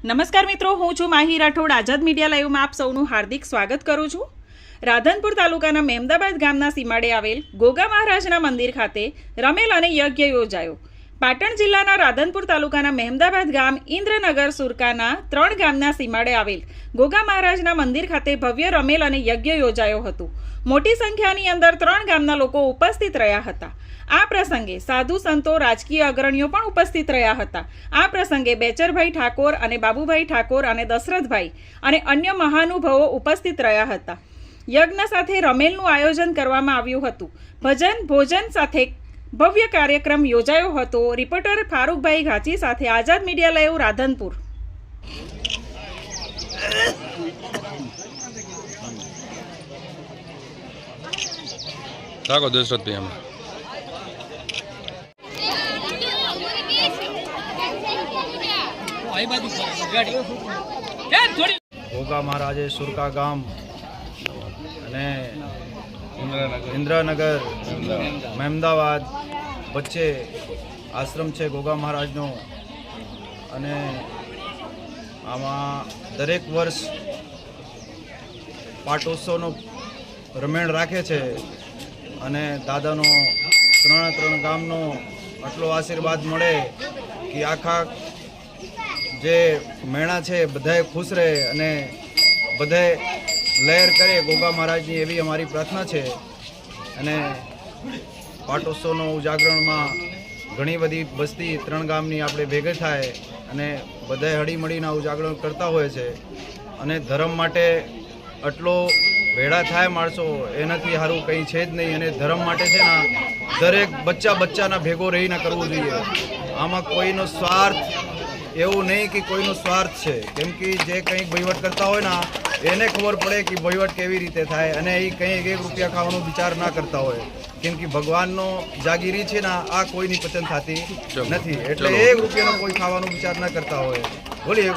નમસ્કાર મિત્રો, હું છું માહી રાઠોડ। આઝાદ મીડિયા લાઈવમાં આપ સૌનું હાર્દિક સ્વાગત કરું છું। રાધનપુર તાલુકાના મહેમદાબાદ ગામના સીમાડે આવેલ ગોગા મહારાજના મંદિર ખાતે રમેલ અને યજ્ઞ યોજાયો। પાટણ જિલ્લાના રાધનપુર તાલુકાના મહેમદાબાદ ગામ ઇન્દ્રનગર સુરકાના 3 ગામના સીમાડે આવેલ ગોગા મહારાજના મંદિર ખાતે ભવ્ય રમેલ અને યજ્ઞ યોજાયો હતો। મોટી સંખ્યાની અંદર 3 ગામના લોકો ઉપસ્થિત રહ્યા હતા। આ પ્રસંગે સાધુ સંતો, રાજકીય અગ્રણીઓ પણ ઉપસ્થિત રહ્યા હતા। આ પ્રસંગે બેચરભાઈ ઠાકોર અને બાબુભાઈ ઠાકોર અને દશરથભાઈ અને અન્ય મહાનુભાવો ઉપસ્થિત રહ્યા હતા। યજ્ઞ સાથે રમેલનું આયોજન કરવામાં આવ્યું હતું। ભજન ભોજન સાથે ભવ્ય કાર્યક્રમ યોજાયો હતો। રિપોર્ટર ફારૂકભાઈ ઘાચી સાથે આઝાદ મીડિયા લાઈવ, રાધનપુર। તાકો દશરથભાઈ અમે ગોગા મહારાજે સુરકા ગામ અને ઇન્દ્રનગર મહેમદાબાદ વચ્ચે આશ્રમ છે ગોગા મહારાજનો, અને આમાં દરેક વર્ષ પાટોત્સવનો રમેણ રાખે છે, અને દાદાનો 3 ગામનો આટલો આશીર્વાદ મળે કે આખા જે મેળા છે બધાએ ખુશ રહે અને બધાએ લહેર કરે ગોગા મહારાજની, એવી અમારી પ્રાર્થના છે। અને પાટોત્સવનો ઉજાગરણમાં ઘણી બધી બસ્તી 3 ગામની આપણે ભેગા થાય અને બધાએ હળીમળીના ઉજાગરણ કરતા હોય છે। અને ધર્મ માટે આટલો ભેળા થાય માણસો, એનાથી સારું કંઈ છે જ નહીં। અને ધર્મ માટે છે ને દરેક બચ્ચાના ભેગો રહીને કરવું જોઈએ। આમાં કોઈનો સ્વાર્થ એવું નહીં કે કોઈનો સ્વાર્થ છે, કેમ કે જે કંઈક વહીવટ કરતા હોય ને એને ખબર પડે કે વહીવટ કેવી રીતે થાય, અને એ કંઈ 1 રૂપિયા ખાવાનો વિચાર ના કરતા હોય, કેમ કે ભગવાનનો જાગીરી છે ને આ કોઈની પસંદ થતી નથી, એટલે 1 રૂપિયાનો કોઈ ખાવાનો વિચાર ના કરતા હોય। બોલીએ।